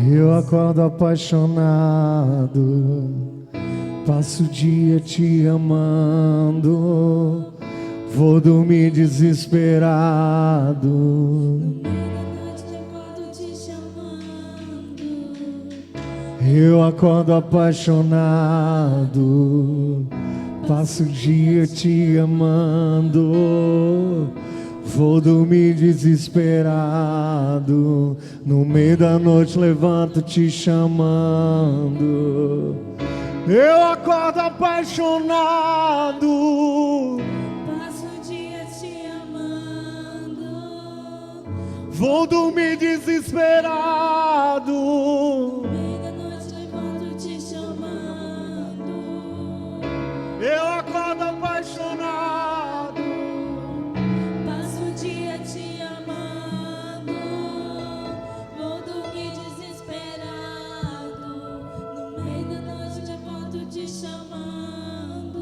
Eu acordo apaixonado, passo o dia te amando, vou dormir desesperado. Eu acordo apaixonado, passo o dia te amando, vou dormir desesperado. No meio da noite levanto te chamando. Eu acordo apaixonado, passo o dia te amando, vou dormir desesperado. no meio da noite levanto te chamando. Eu acordo apaixonado, Passo o dia te amando, vou dormir desesperado. No meio da noite levanto te chamando.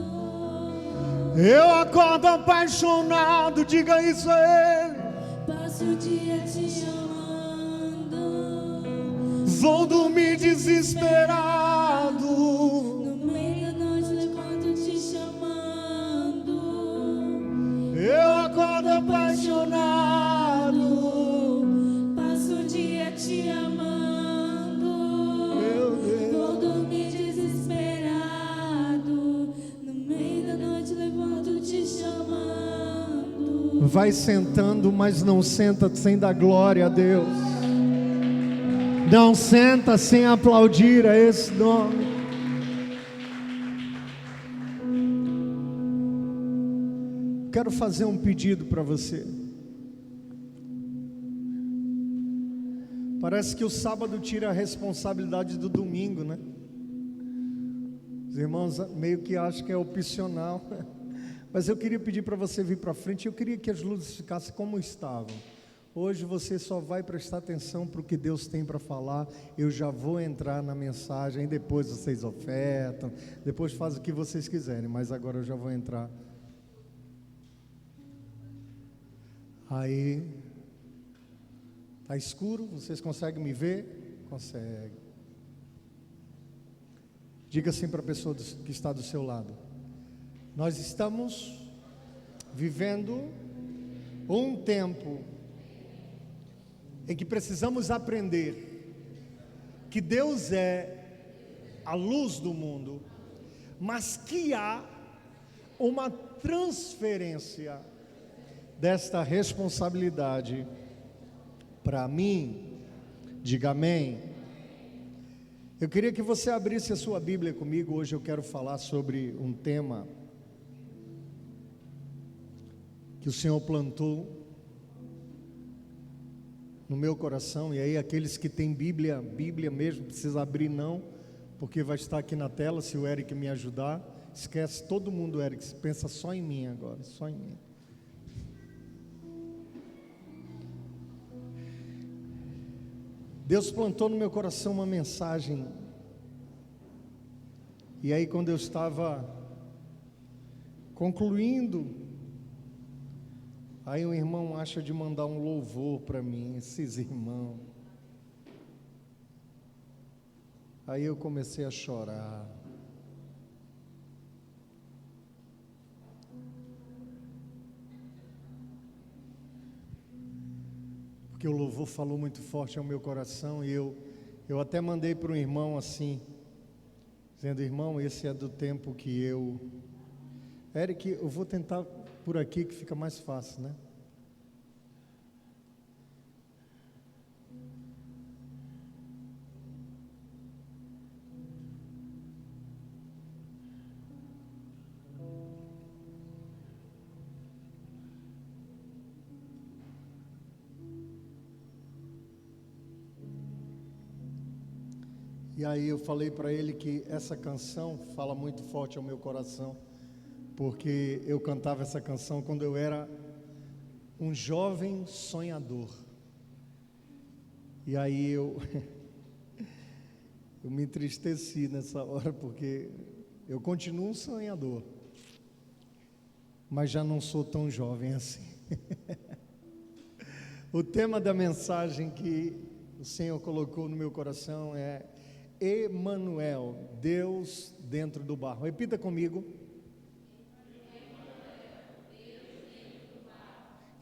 eu acordo apaixonado, diga isso a ele. Passo o dia te amando, Vou dormir desesperado. no meio da noite levanto te chamando. Eu acordo apaixonado. Passo o dia te amando, Meu Deus. vou dormir desesperado. No meio da noite levanto te chamando. Vai sentando, mas não senta sem dar glória a Deus. Não senta sem aplaudir a esse nome. Quero fazer um pedido para você. Parece que o sábado tira a responsabilidade do domingo, né? Os irmãos meio que acham que é opcional. Mas eu queria pedir para você vir para frente. Eu queria que as luzes ficassem como estavam. Hoje você só vai prestar atenção para o que Deus tem para falar. Eu já vou entrar na mensagem, depois vocês ofertam, depois fazem o que vocês quiserem, mas agora eu já vou entrar. Aí, tá escuro, vocês conseguem me ver? Conseguem. Diga assim para a pessoa que está do seu lado: nós estamos vivendo um tempo em que precisamos aprender que Deus é a luz do mundo, mas que há uma transferência desta responsabilidade para mim. Diga amém. Eu queria que você abrisse a sua Bíblia comigo. Hoje eu quero falar sobre um tema que o Senhor plantou no meu coração. E aí aqueles que têm Bíblia mesmo, precisa abrir não, porque vai estar aqui na tela, se o Eric me ajudar. Esquece todo mundo, Eric, pensa só em mim agora, só em mim. Deus plantou no meu coração uma mensagem. E aí quando eu estava concluindo, aí um irmão acha de mandar um louvor para mim, esses irmãos. Aí eu comecei a chorar. Porque o louvor falou muito forte ao meu coração. E eu até mandei para um irmão assim, dizendo: irmão, esse é do tempo que eu... Eric, eu vou tentar por aqui que fica mais fácil, né? E aí eu falei para ele que essa canção fala muito forte ao meu coração, porque eu cantava essa canção quando eu era um jovem sonhador. E aí eu me entristeci nessa hora, porque eu continuo um sonhador, mas já não sou tão jovem assim. O tema da mensagem que o Senhor colocou no meu coração é Emanuel, Deus dentro do barro. Repita comigo.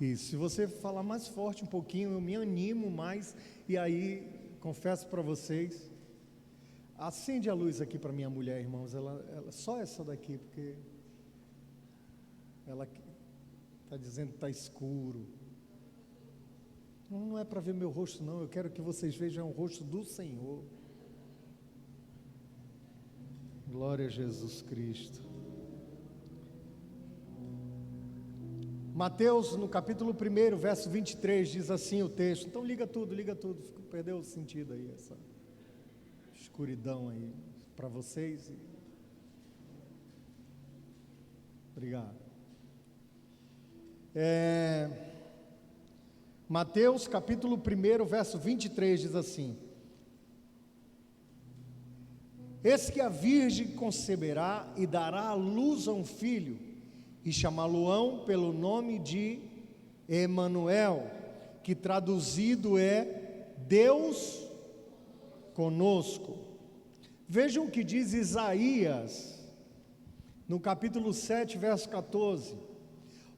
Isso, se você falar mais forte um pouquinho, eu me animo mais. E aí, confesso para vocês, acende a luz aqui para minha mulher, irmãos. Ela só essa daqui, porque ela está dizendo que está escuro. Não é para ver meu rosto, não. Eu quero que vocês vejam o rosto do Senhor. Glória a Jesus Cristo. Mateus, no capítulo 1, verso 23, diz assim o texto. Então liga tudo, perdeu o sentido aí, essa escuridão aí, para vocês. Obrigado. Mateus, capítulo 1, verso 23, diz assim: Eis que a virgem conceberá e dará à luz a um filho, e chamá-lo-ão pelo nome de Emanuel, que traduzido é Deus conosco. Vejam o que diz Isaías, no capítulo 7, verso 14: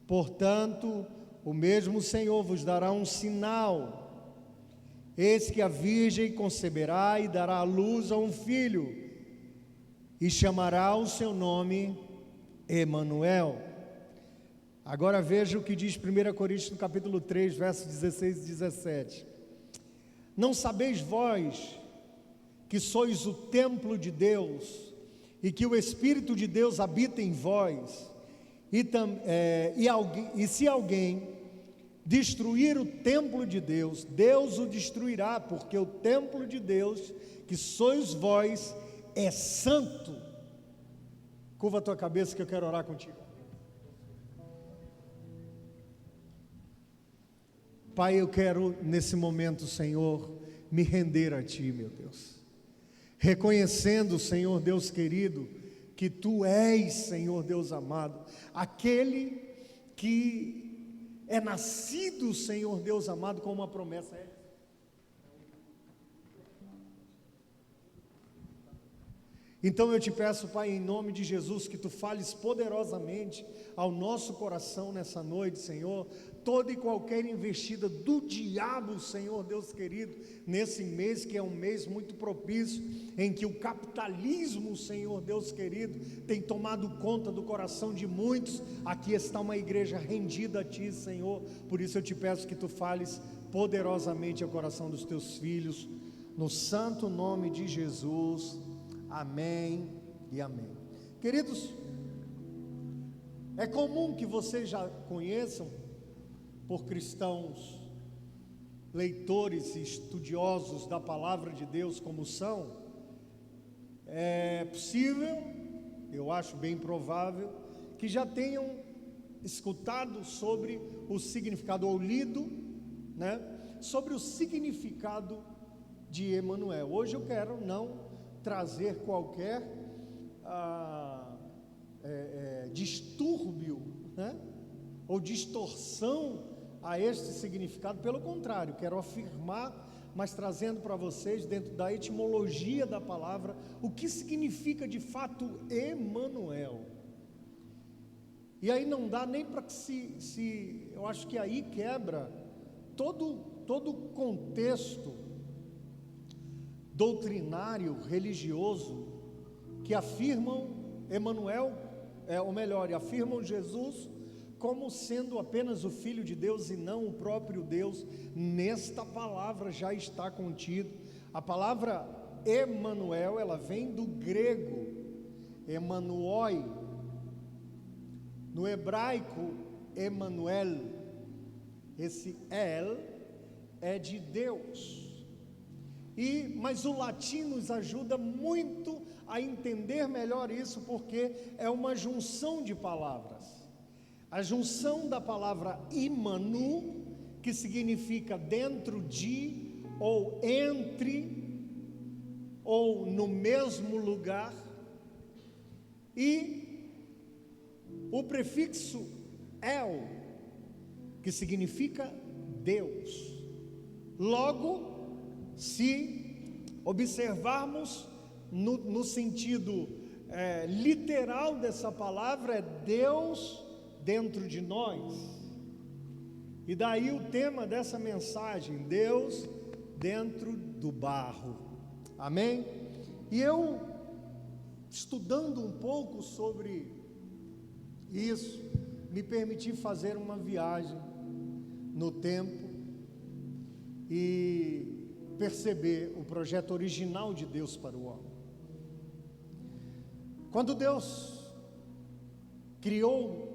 Portanto, o mesmo Senhor vos dará um sinal, eis que a virgem conceberá e dará à luz a um filho, e chamará o seu nome Emanuel. Agora veja o que diz 1 Coríntios no capítulo 3, versos 16 e 17. Não sabeis vós que sois o templo de Deus, e que o Espírito de Deus habita em vós, e se alguém destruir o templo de Deus, Deus o destruirá, porque o templo de Deus, que sois vós, é santo. Curva a tua cabeça que eu quero orar contigo. Pai, eu quero nesse momento, Senhor, me render a Ti, meu Deus, reconhecendo, Senhor Deus querido, que Tu és, Senhor Deus amado, aquele que é nascido, Senhor Deus amado, com uma promessa. Então eu te peço, Pai, em nome de Jesus, que Tu fales poderosamente ao nosso coração nessa noite, Senhor, toda e qualquer investida do diabo, Senhor Deus querido, nesse mês que é um mês muito propício, em que o capitalismo, Senhor Deus querido, tem tomado conta do coração de muitos. Aqui está uma igreja rendida a Ti, Senhor, por isso eu te peço que Tu fales poderosamente ao coração dos Teus filhos, no santo nome de Jesus. Amém e amém. Queridos, é comum que vocês já conheçam, por cristãos, leitores e estudiosos da palavra de Deus como são, é possível, eu acho bem provável, que já tenham escutado sobre o significado, ou lido, sobre o significado de Emanuel. Hoje eu quero não trazer qualquer distúrbio, ou distorção a este significado. Pelo contrário, quero afirmar, mas trazendo para vocês, dentro da etimologia da palavra, o que significa de fato Emanuel. E aí não dá nem para que eu acho que aí quebra todo o contexto doutrinário, religioso, que afirmam Emanuel, afirmam Jesus como sendo apenas o Filho de Deus e não o próprio Deus. Nesta palavra já está contido. A palavra Emanuel, ela vem do grego Emanuoi, no hebraico Emanuel, esse El é de Deus. Mas o latim nos ajuda muito a entender melhor isso, porque é uma junção de palavras. A junção da palavra imanu, que significa dentro de, ou entre, ou no mesmo lugar, e o prefixo el, que significa Deus. Logo, Se observarmos no sentido literal dessa palavra, é Deus dentro de nós. E daí o tema dessa mensagem: Deus dentro do barro. Amém? E eu, estudando um pouco sobre isso, me permiti fazer uma viagem no tempo e perceber o projeto original de Deus para o homem. Quando Deus criou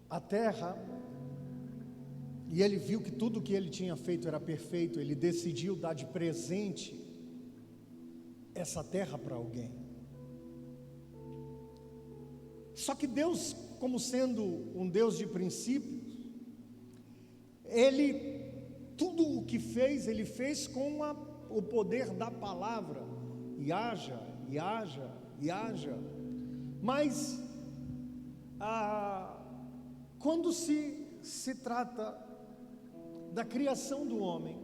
a terra, e Ele viu que tudo que Ele tinha feito era perfeito, Ele decidiu dar de presente essa terra para alguém. Só que Deus, como sendo um Deus de princípios, Ele, tudo o que fez, Ele fez com o poder da palavra, e haja, e haja, e haja. Mas quando se trata da criação do homem,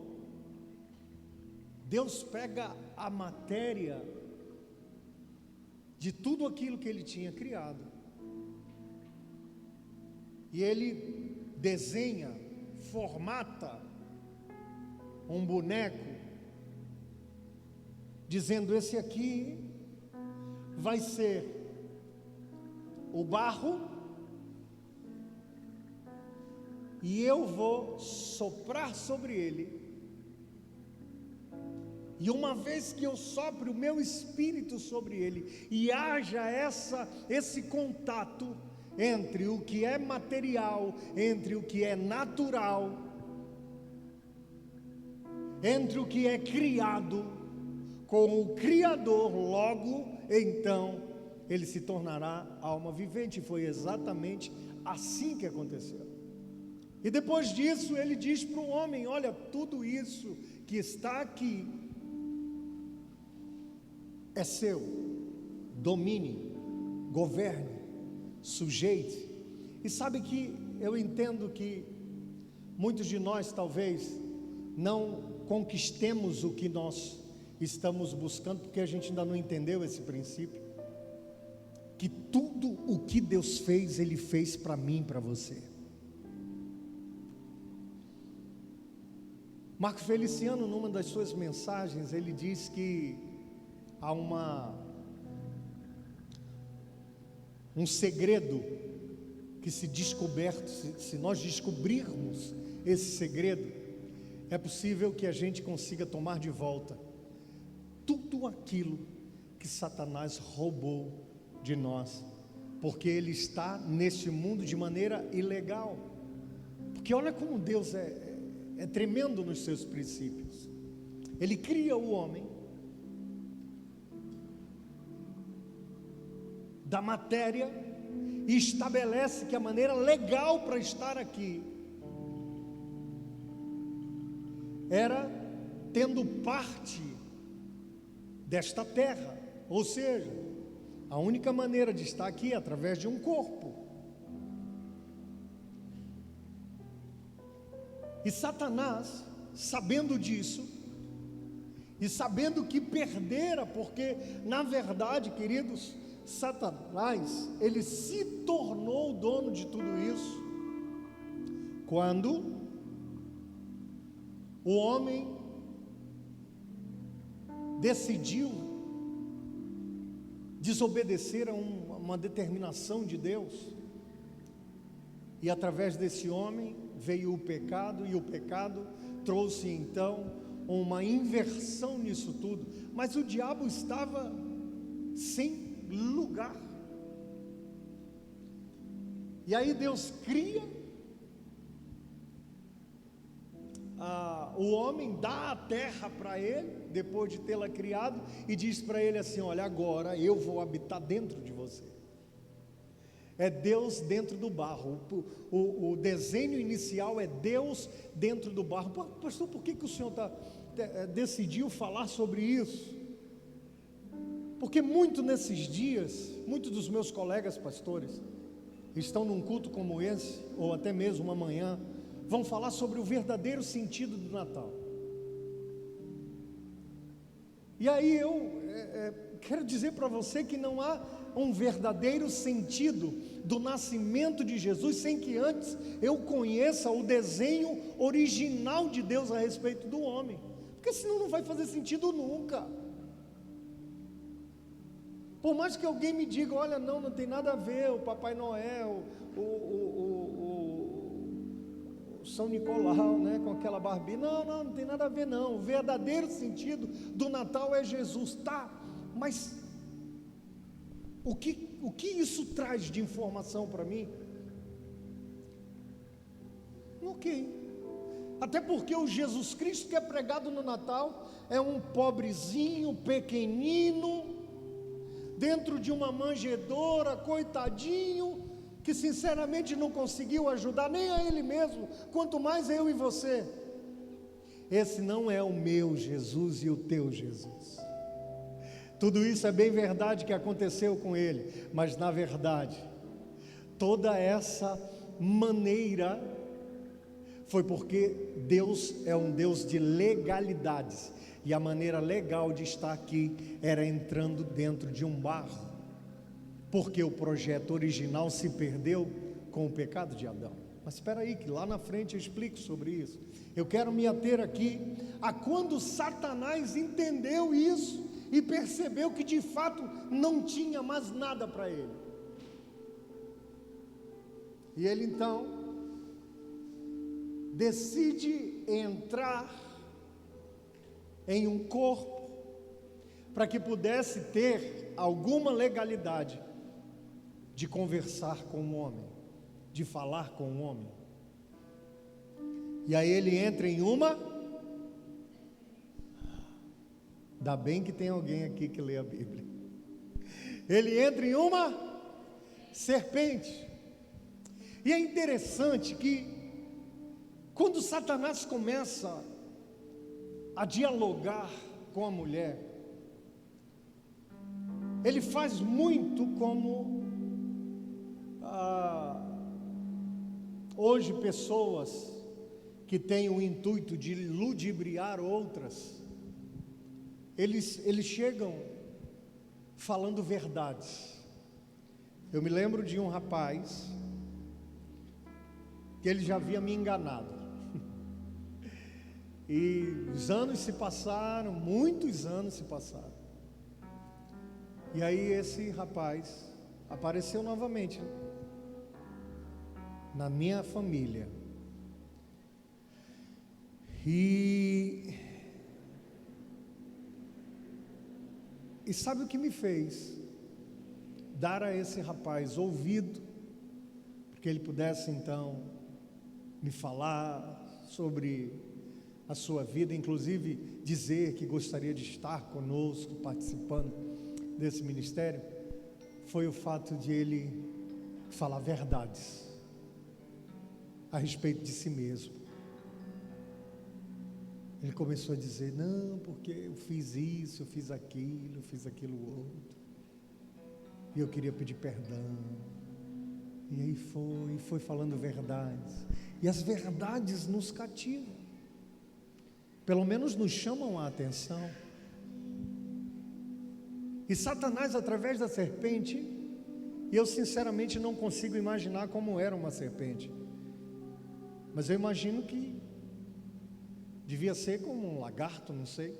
Deus pega a matéria de tudo aquilo que Ele tinha criado e Ele desenha, formata um boneco, dizendo: esse aqui vai ser o barro, e eu vou soprar sobre ele, e uma vez que eu sopre o meu espírito sobre ele, e haja esse contato entre o que é material, entre o que é natural, entre o que é criado com o Criador, logo então ele se tornará alma vivente. E foi exatamente assim que aconteceu. E depois disso ele diz para o homem: olha, tudo isso que está aqui é seu, domine, governe, sujeite. E sabe que eu entendo que muitos de nós talvez não conquistemos o que nós estamos buscando, porque a gente ainda não entendeu esse princípio, que tudo o que Deus fez, Ele fez para mim e para você. Marco Feliciano, numa das suas mensagens, ele diz que há um segredo que, se nós descobrirmos esse segredo, é possível que a gente consiga tomar de volta tudo aquilo que Satanás roubou de nós, porque ele está neste mundo de maneira ilegal. Porque olha como Deus é tremendo nos seus princípios. Ele cria o homem da matéria e estabelece que a maneira legal para estar aqui era tendo parte desta terra, ou seja, a única maneira de estar aqui é através de um corpo. E Satanás, sabendo disso, e sabendo que perdera, porque na verdade, queridos, Satanás, ele se tornou o dono de tudo isso quando o homem decidiu desobedecer a uma determinação de Deus, e através desse homem veio o pecado, e o pecado trouxe então uma inversão nisso tudo. Mas o diabo estava sem lugar, e aí Deus cria o homem, dá a terra para ele, depois de tê-la criado, e diz para ele assim: olha, agora eu vou habitar dentro de você. É Deus dentro do barro. O desenho inicial é Deus dentro do barro. Pastor, por que o senhor decidiu falar sobre isso? Porque nesses dias, muitos dos meus colegas pastores estão num culto como esse, ou até mesmo amanhã, vão falar sobre o verdadeiro sentido do Natal. E aí eu quero dizer para você que não há um verdadeiro sentido do nascimento de Jesus sem que antes eu conheça o desenho original de Deus a respeito do homem, porque senão não vai fazer sentido nunca. Por mais que alguém me diga, olha, não tem nada a ver, o Papai Noel, o São Nicolau, né, com aquela barbinha, não tem nada a ver não, o verdadeiro sentido do Natal é Jesus, tá, mas o que isso traz de informação para mim? Ok, até porque o Jesus Cristo que é pregado no Natal é um pobrezinho, pequenino, dentro de uma manjedoura, coitadinho, que sinceramente não conseguiu ajudar nem a ele mesmo, quanto mais eu e você. Esse não é o meu Jesus e o teu Jesus. Tudo isso é bem verdade que aconteceu com ele, mas na verdade, toda essa maneira foi porque Deus é um Deus de legalidades, e a maneira legal de estar aqui era entrando dentro de um barro, porque o projeto original se perdeu com o pecado de Adão. Mas espera aí, que lá na frente eu explico sobre isso. Eu quero me ater aqui a quando Satanás entendeu isso e percebeu que de fato não tinha mais nada para ele. E ele então decide entrar em um corpo para que pudesse ter alguma legalidade de conversar com o homem, de falar com o homem. E aí ele entra em uma... Ainda bem que tem alguém aqui que lê a Bíblia. Ele entra em uma serpente. E é interessante que quando Satanás começa a dialogar com a mulher, ele faz muito como hoje pessoas que têm o intuito de ludibriar outras, eles chegam falando verdades. Eu me lembro de um rapaz que ele já havia me enganado. E os anos se passaram, muitos anos se passaram. E aí esse rapaz apareceu novamente na minha família. E sabe o que me fez dar a esse rapaz ouvido, porque ele pudesse então me falar sobre a sua vida, inclusive dizer que gostaria de estar conosco, participando desse ministério, foi o fato de ele falar verdades a respeito de si mesmo. Ele começou a dizer, não, porque eu fiz isso, eu fiz aquilo outro, e eu queria pedir perdão. E aí foi falando verdades, e as verdades nos cativam, pelo menos nos chamam a atenção. E Satanás, através da serpente, e eu sinceramente não consigo imaginar como era uma serpente, mas eu imagino que devia ser como um lagarto, não sei,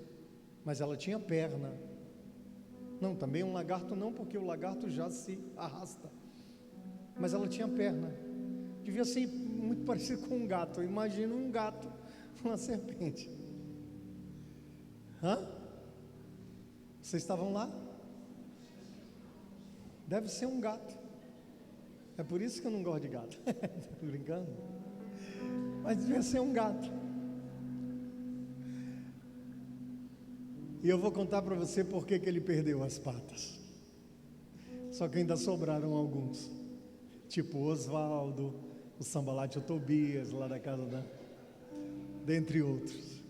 mas ela tinha perna. Não, também um lagarto não, porque o lagarto já se arrasta, mas ela tinha perna. Devia ser muito parecido com um gato. Eu imagino um gato, uma serpente. Vocês estavam lá? Deve ser um gato. É por isso que eu não gosto de gato. Estou brincando. Mas devia ser um gato. E eu vou contar para você por que ele perdeu as patas. Só que ainda sobraram alguns, tipo o Oswaldo, o Sambalate, o Tobias, lá da casa da... dentre outros.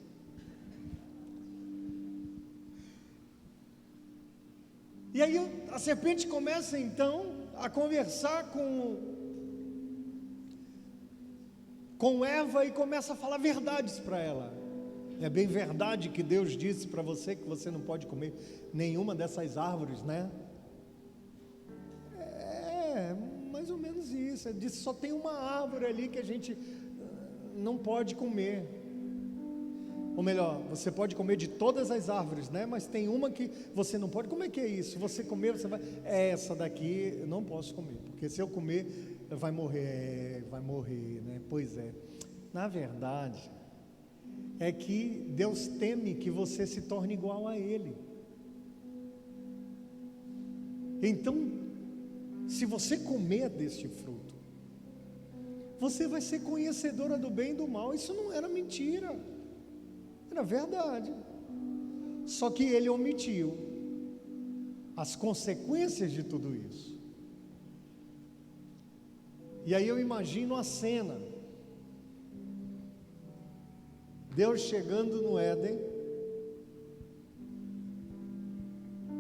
E aí a serpente começa então a conversar com Eva e começa a falar verdades para ela. É bem verdade que Deus disse para você que você não pode comer nenhuma dessas árvores, né? É, mais ou menos isso. Ele disse, só tem uma árvore ali que a gente não pode comer. Ou melhor, você pode comer de todas as árvores, né? Mas tem uma que você não pode. Como é que é isso? Se você comer, você vai... essa daqui eu não posso comer, porque se eu comer, vai morrer, né? Pois é. Na verdade, é que Deus teme que você se torne igual a Ele. Então, se você comer deste fruto, você vai ser conhecedora do bem e do mal. Isso não era mentira, era verdade. Só que ele omitiu as consequências de tudo isso. E aí eu imagino a cena: Deus chegando no Éden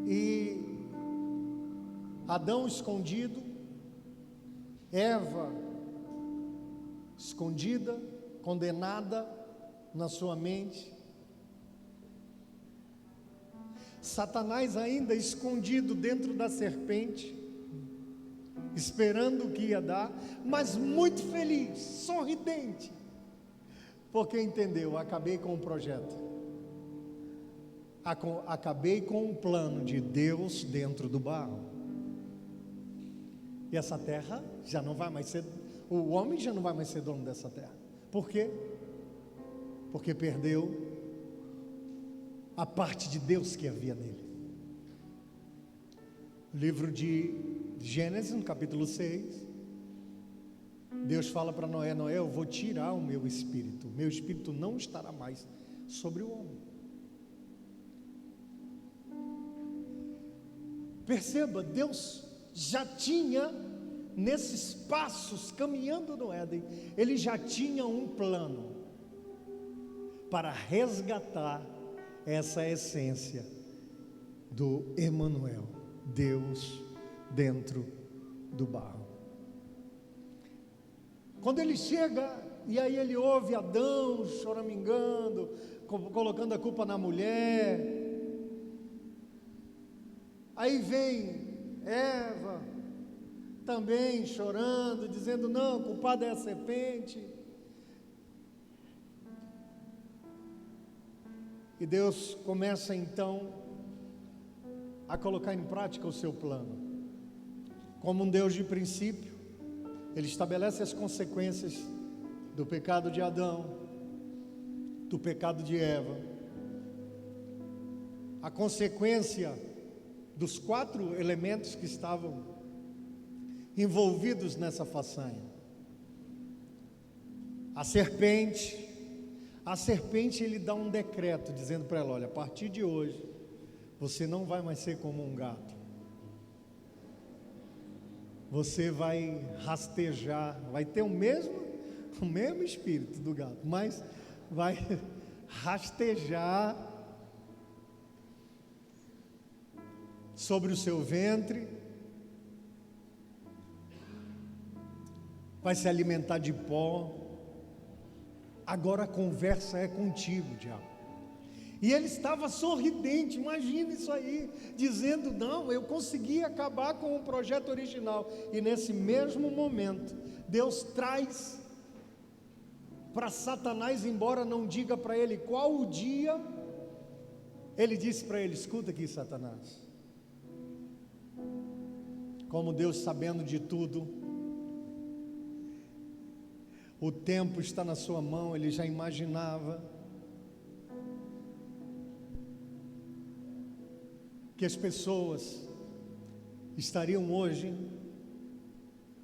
e Adão escondido, Eva escondida, condenada na sua mente, Satanás ainda escondido dentro da serpente, esperando o que ia dar, mas muito feliz, sorridente, porque entendeu, acabei com o projeto, acabei com o plano de Deus dentro do barro. E essa terra já não vai mais ser, o homem já não vai mais ser dono dessa terra. Por quê? Porque perdeu a parte de Deus que havia nele. O livro de Gênesis, no capítulo 6, Deus fala para Noé: Noé, eu vou tirar o meu espírito não estará mais sobre o homem. Perceba, Deus já tinha, nesses passos, caminhando no Éden, ele já tinha um plano para resgatar essa essência do Emanuel, Deus dentro do barro. Quando ele chega, e aí ele ouve Adão choramingando, colocando a culpa na mulher, aí vem Eva também chorando, dizendo: não, o culpado é a serpente. E Deus começa então a colocar em prática o seu plano. Como um Deus de princípio, Ele estabelece as consequências do pecado de Adão, do pecado de Eva, a consequência dos 4 elementos que estavam envolvidos nessa façanha. A serpente, ele dá um decreto dizendo para ela: olha, a partir de hoje você não vai mais ser como um gato, você vai rastejar, vai ter o mesmo espírito do gato, mas vai rastejar sobre o seu ventre, vai se alimentar de pó. Agora a conversa é contigo, diabo. E ele estava sorridente, imagina isso aí, dizendo: não, eu consegui acabar com o projeto original. E nesse mesmo momento, Deus traz para Satanás, embora não diga para ele qual o dia, ele disse para ele: escuta aqui, Satanás, como Deus, sabendo de tudo, o tempo está na sua mão, ele já imaginava que as pessoas estariam hoje,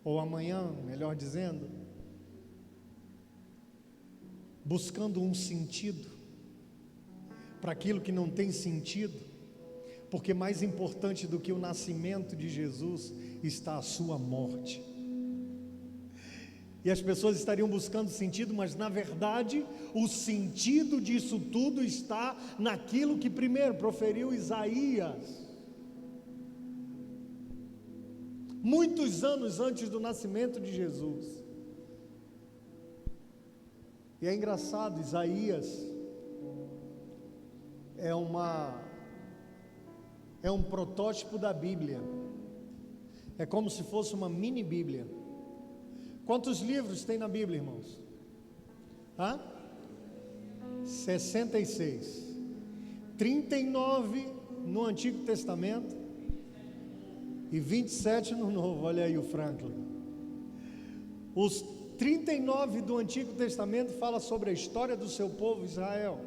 ou amanhã, melhor dizendo, buscando um sentido para aquilo que não tem sentido, porque mais importante do que o nascimento de Jesus está a sua morte. E as pessoas estariam buscando sentido, mas na verdade o sentido disso tudo está naquilo que primeiro proferiu Isaías, muitos anos antes do nascimento de Jesus. E é engraçado, Isaías é um protótipo da Bíblia. É como se fosse uma mini Bíblia. Quantos livros tem na Bíblia, irmãos? 66. 39 no Antigo Testamento e 27 no Novo. Olha aí o Franklin. Os 39 do Antigo Testamento fala sobre a história do seu povo Israel.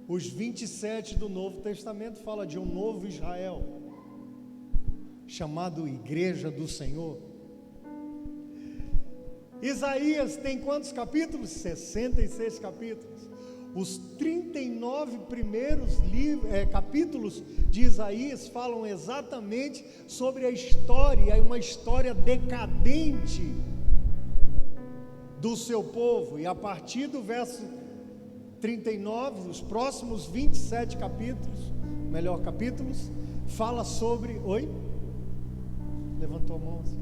Os 27 do Novo Testamento fala de um novo Israel, chamado Igreja do Senhor. Isaías tem quantos capítulos? 66 capítulos. Os 39 primeiros capítulos de Isaías falam exatamente sobre a história, uma história decadente do seu povo. E a partir do verso 39, os próximos 27 capítulos, fala sobre... Oi? Levantou a mão assim.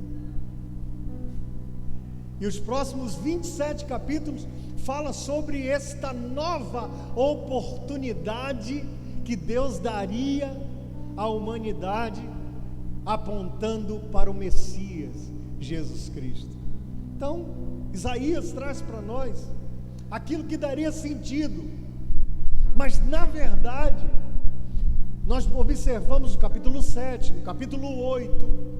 E os próximos 27 capítulos fala sobre esta nova oportunidade que Deus daria à humanidade, apontando para o Messias, Jesus Cristo. Então, Isaías traz para nós aquilo que daria sentido, mas na verdade, nós observamos o capítulo 7, o capítulo 8,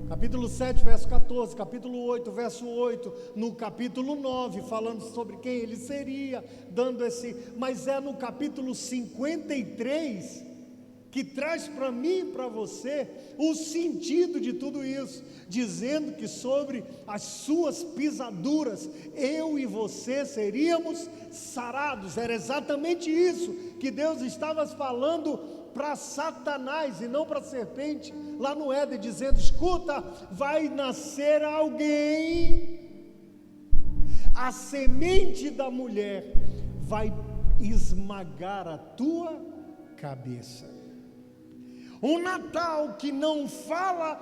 capítulo 7, verso 14, capítulo 8, verso 8, no capítulo 9, falando sobre quem ele seria, mas é no capítulo 53, que traz para mim e para você o sentido de tudo isso, dizendo que sobre as suas pisaduras, eu e você seríamos sarados. Era exatamente isso que Deus estava falando para Satanás e não para a serpente, lá no Éden, dizendo: escuta, vai nascer alguém, a semente da mulher vai esmagar a tua cabeça. Um Natal que não fala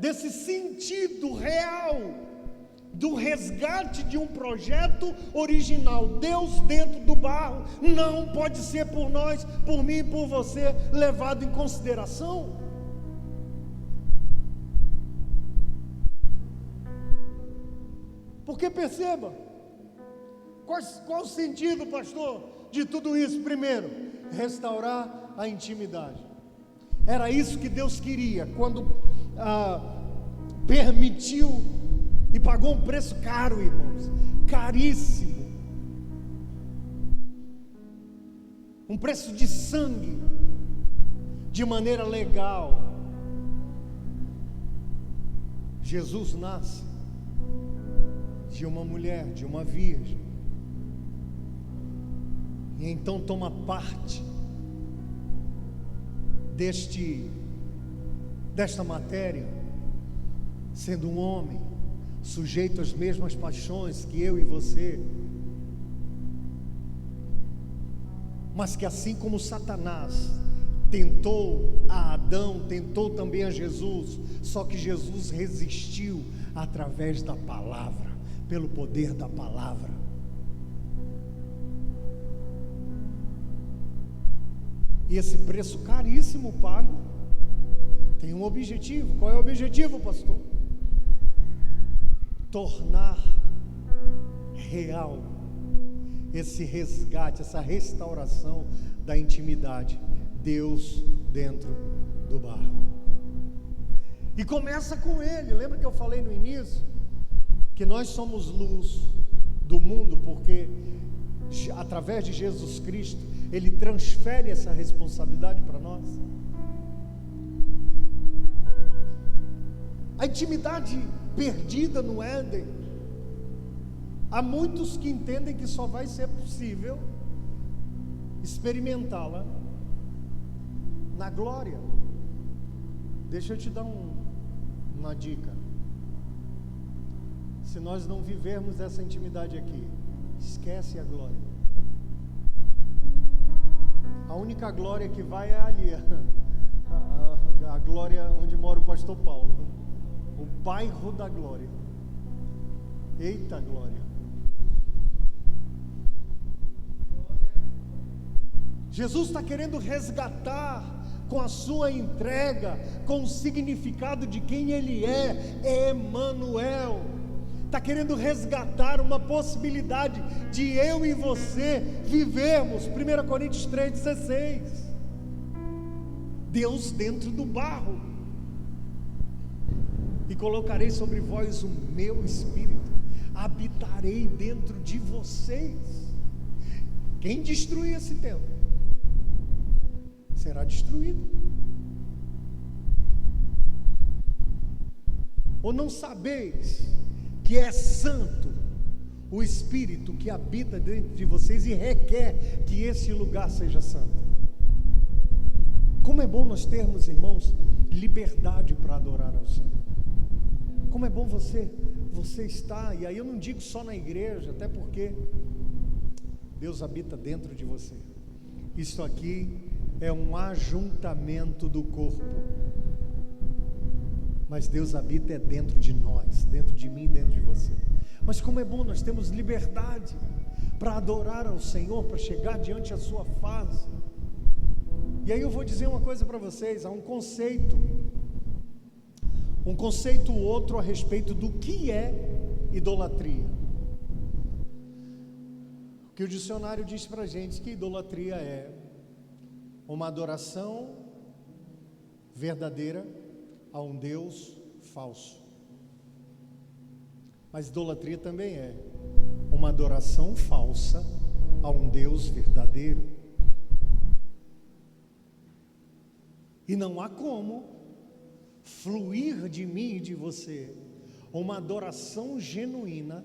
desse sentido real, do resgate de um projeto original. Deus dentro do barro não pode ser por nós, por mim e por você, levado em consideração. Porque perceba, qual o sentido, pastor, de tudo isso? Primeiro, restaurar a intimidade. Era isso que Deus queria quando permitiu e pagou um preço caro, irmãos, caríssimo, um preço de sangue, de maneira legal. Jesus nasce de uma mulher, de uma virgem, e então toma parte desta matéria, sendo um homem, sujeito às mesmas paixões que eu e você, mas que assim como Satanás tentou a Adão, tentou também a Jesus, só que Jesus resistiu através da palavra, pelo poder da palavra. E esse preço caríssimo pago tem um objetivo. Qual é o objetivo, pastor? Tornar real esse resgate, essa restauração da intimidade. Deus dentro do barro. E começa com Ele. Lembra que eu falei no início que nós somos luz do mundo, porque através de Jesus Cristo Ele transfere essa responsabilidade para nós. A intimidade perdida no Éden, há muitos que entendem que só vai ser possível experimentá-la na glória. Deixa eu te dar uma dica. Se nós não vivermos essa intimidade aqui, esquece a glória. A única glória que vai é ali, a glória onde mora o pastor Paulo, o bairro da glória. Eita glória! Jesus está querendo resgatar com a sua entrega, com o significado de quem Ele é Emanuel. Está querendo resgatar uma possibilidade de eu e você vivermos, 1 Coríntios 3,16, Deus dentro do barro, e colocarei sobre vós o meu Espírito, habitarei dentro de vocês. Quem destruir esse templo será destruído. Ou não sabeis que é santo o Espírito que habita dentro de vocês e requer que esse lugar seja santo? Como é bom nós termos, irmãos, liberdade para adorar ao Senhor. Como é bom você estar, e aí eu não digo só na igreja, até porque Deus habita dentro de você. Isso aqui é um ajuntamento do corpo, mas Deus habita dentro de nós, dentro de mim, dentro de você. Mas como é bom nós temos liberdade para adorar ao Senhor, para chegar diante da sua face. E aí eu vou dizer uma coisa para vocês, há um conceito outro a respeito do que é idolatria. O que o dicionário diz para a gente que idolatria é uma adoração verdadeira a um Deus falso. Mas idolatria também é uma adoração falsa a um Deus verdadeiro. E não há como fluir de mim e de você uma adoração genuína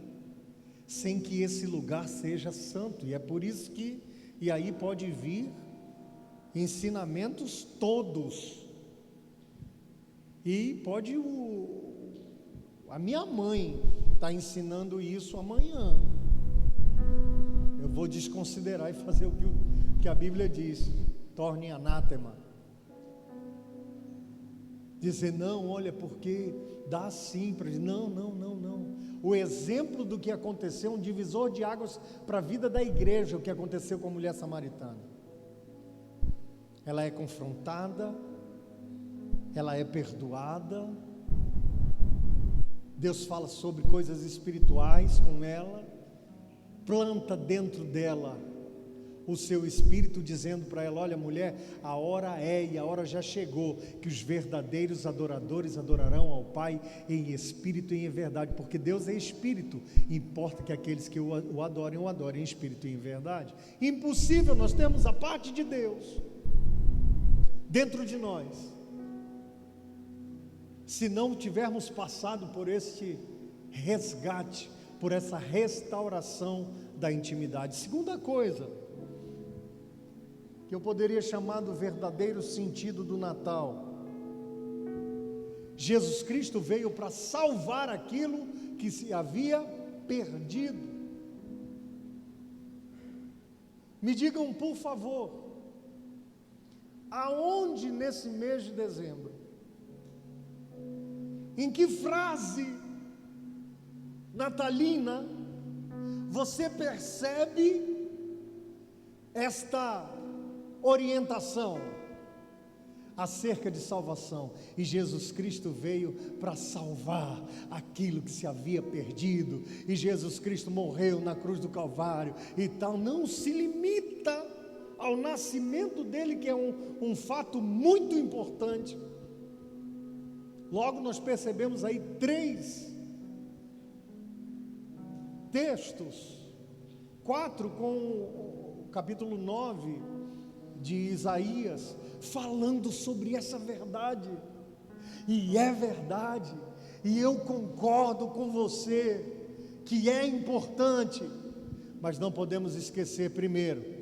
sem que esse lugar seja santo. E é por isso que, e aí pode vir ensinamentos todos, e pode a minha mãe está ensinando isso amanhã, eu vou desconsiderar e fazer o que a Bíblia diz, torne anátema, dizer não, olha, porque dá sim para não. O exemplo do que aconteceu, um divisor de águas para a vida da igreja, o que aconteceu com a mulher samaritana. Ela é confrontada, ela é perdoada, Deus fala sobre coisas espirituais com ela, planta dentro dela o seu espírito, dizendo para ela: olha, mulher, a hora é e a hora já chegou, que os verdadeiros adoradores adorarão ao Pai em espírito e em verdade, porque Deus é espírito, importa que aqueles que o adorem em espírito e em verdade. Impossível nós temos a parte de Deus dentro de nós, se não tivermos passado por este resgate, por essa restauração da intimidade. Segunda coisa, que eu poderia chamar do verdadeiro sentido do Natal: Jesus Cristo veio para salvar aquilo que se havia perdido. Me digam, por favor, aonde nesse mês de dezembro, em que frase natalina você percebe esta orientação acerca de salvação? E Jesus Cristo veio para salvar aquilo que se havia perdido, e Jesus Cristo morreu na cruz do Calvário e tal. Não se limita ao nascimento dele, que é um fato muito importante. Logo nós percebemos aí 3 textos, 4 com o capítulo 9 de Isaías, falando sobre essa verdade. E é verdade, e eu concordo com você que é importante, mas não podemos esquecer, primeiro,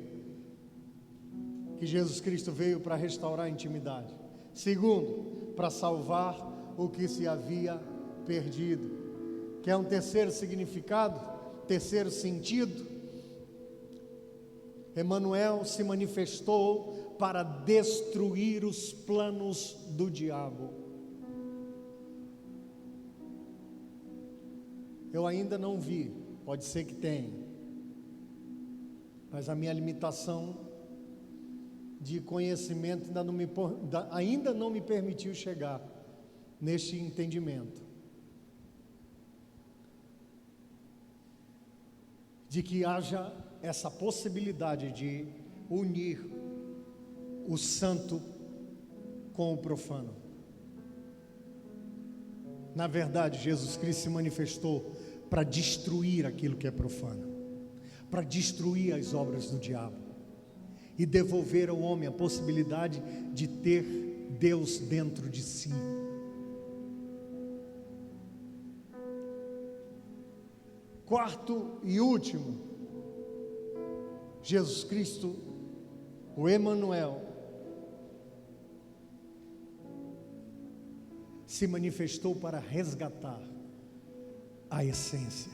que Jesus Cristo veio para restaurar a intimidade. Segundo, para salvar o que se havia perdido. Quer um terceiro significado? Terceiro sentido? Emanuel se manifestou para destruir os planos do diabo. Eu ainda não vi, pode ser que tenha, mas a minha limitação de conhecimento ainda não me permitiu chegar neste entendimento de que haja essa possibilidade de unir o santo com o profano. Na verdade, Jesus Cristo se manifestou para destruir aquilo que é profano, para destruir as obras do diabo e devolver ao homem a possibilidade de ter Deus dentro de si. Quarto e último, Jesus Cristo, o Emanuel, se manifestou para resgatar a essência.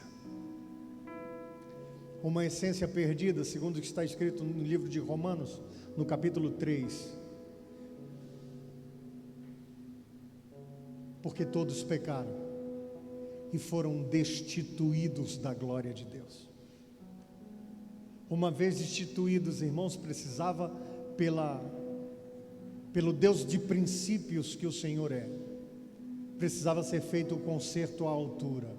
Uma essência perdida, segundo o que está escrito no livro de Romanos, no capítulo 3. Porque todos pecaram e foram destituídos da glória de Deus. Uma vez destituídos, irmãos, precisava pelo Deus de princípios que o Senhor é, precisava ser feito o conserto à altura.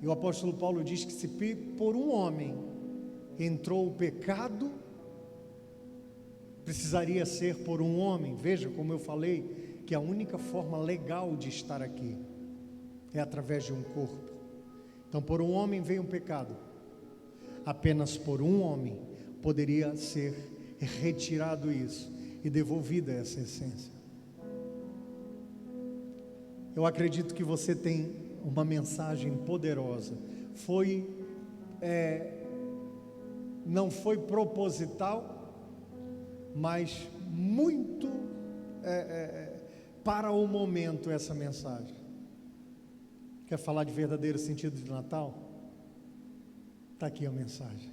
E o apóstolo Paulo diz que se por um homem entrou o pecado, precisaria ser por um homem. Veja como eu falei, que a única forma legal de estar aqui é através de um corpo. Então por um homem veio um pecado, apenas por um homem poderia ser retirado isso e devolvida essa essência. Eu acredito que você tem uma mensagem poderosa. Não foi proposital, mas muito para o momento essa mensagem. Quer falar de verdadeiro sentido de Natal? Está aqui a mensagem.